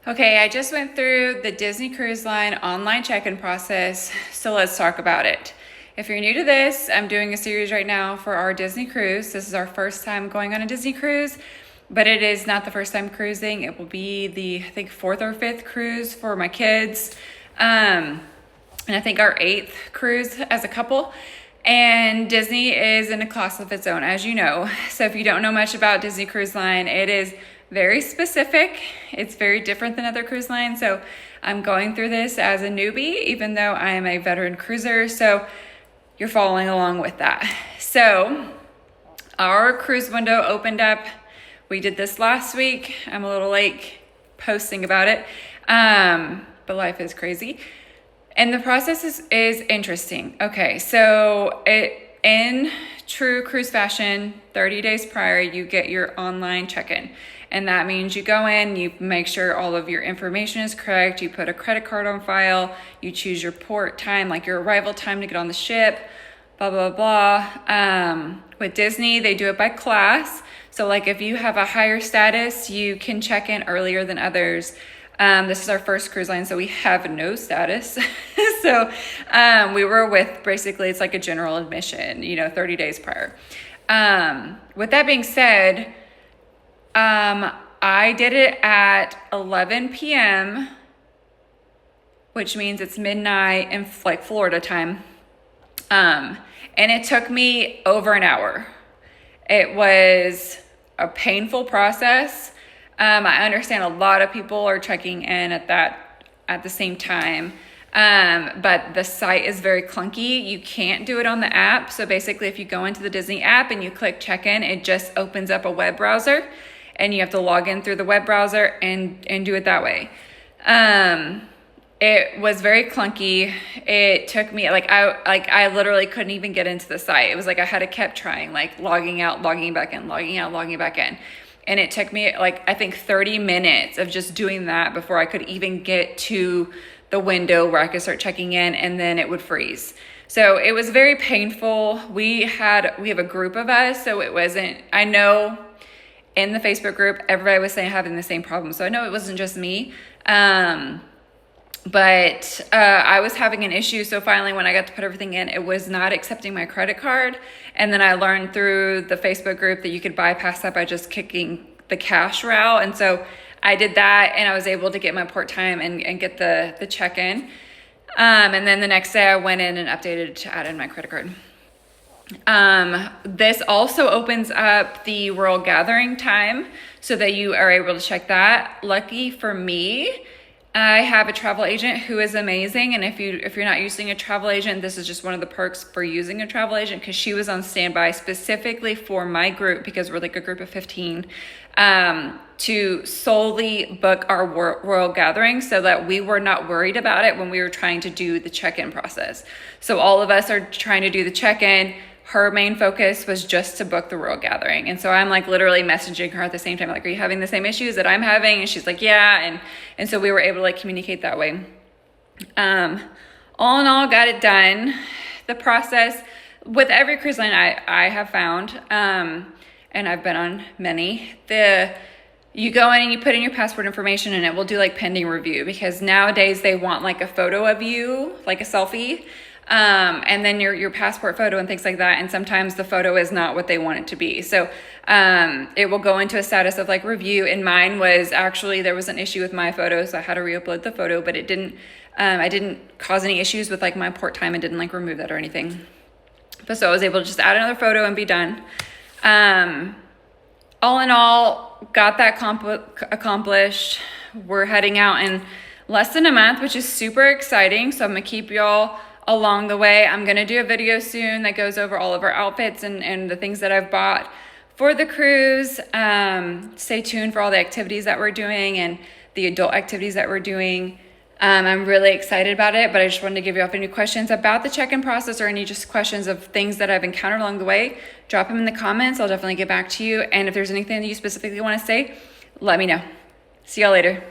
Okay, I just went through the Disney Cruise Line online check-in process, so let's talk about it. If you're new to this, I'm doing a series right now for our Disney cruise. This is our first time going on a Disney cruise, but it is not the first time cruising. It will be the, I think, 4th or 5th cruise for my kids, and I think our 8th cruise as a couple. And Disney is in a class of its own, as you know. So if you don't know much about Disney Cruise Line, it is very specific. It's very different than other cruise lines. So I'm going through this as a newbie, even though I am a veteran cruiser. So you're following along with that. So our cruise window opened up. We did this last week. I'm a little late posting about it, but life is crazy. And the process is interesting. Okay, so in true cruise fashion, 30 days prior, you get your online check-in. And that means you go in, you make sure all of your information is correct, you put a credit card on file, you choose your port time, like your arrival time to get on the ship, blah, blah, blah. With Disney, they do it by class. So like if you have a higher status, you can check in earlier than others. This is our first cruise line, so we have no status. So we were with, basically, it's like a general admission, 30 days prior. With that being said, I did it at 11 p.m., which means it's midnight in like Florida time. And it took me over an hour. It was a painful process. I understand a lot of people are checking in at the same time. But the site is very clunky. You can't do it on the app. So basically if you go into the Disney app and you click check-in, it just opens up a web browser and you have to log in through the web browser and do it that way. It was very clunky. It took me I literally couldn't even get into the site. It was like I had to kept trying, like logging out, logging back in, logging out, logging back in. And it took me I think 30 minutes of just doing that before I could even get to the window where I could start checking in, and then it would freeze. So it was very painful. We have a group of us, so it wasn't, I know in the Facebook group, everybody was saying having the same problem. So I know it wasn't just me. But I was having an issue. So finally, when I got to put everything in, it was not accepting my credit card. And then I learned through the Facebook group that you could bypass that by just kicking the cash route. And so I did that, and I was able to get my port time and get the check-in. And then the next day I went in and updated to add in my credit card. This also opens up the Royal Gathering time so that you are able to check that. Lucky for me, I have a travel agent who is amazing. And if you're not using a travel agent, this is just one of the perks for using a travel agent, because she was on standby specifically for my group, because we're like a group of 15, to solely book our Royal Gathering so that we were not worried about it when we were trying to do the check-in process. So all of us are trying to do the check-in. Her main focus was just to book the Royal Gathering. And so I'm like literally messaging her at the same time, like, are you having the same issues that I'm having? And she's like, yeah. And so we were able to communicate that way. All in all, got it done. The process with every cruise line I have found, and I've been on many, you go in and you put in your passport information and it will do pending review, because nowadays they want a photo of you, like a selfie. And then your passport photo and things like that. And sometimes the photo is not what they want it to be. So, it will go into a status of review. And mine was actually, there was an issue with my photo. So I had to re-upload the photo, but it didn't, I didn't cause any issues with my port time, and didn't remove that or anything. But so I was able to just add another photo and be done. All in all, got that accomplished. We're heading out in less than a month, which is super exciting. So I'm going to keep y'all along the way. I'm going to do a video soon that goes over all of our outfits and the things that I've bought for the cruise. Stay tuned for all the activities that we're doing and the adult activities that we're doing. I'm really excited about it, but I just wanted to give you any questions about the check-in process, or any just questions of things that I've encountered along the way. Drop them in the comments. I'll definitely get back to you. And if there's anything that you specifically want to say, let me know. See y'all later.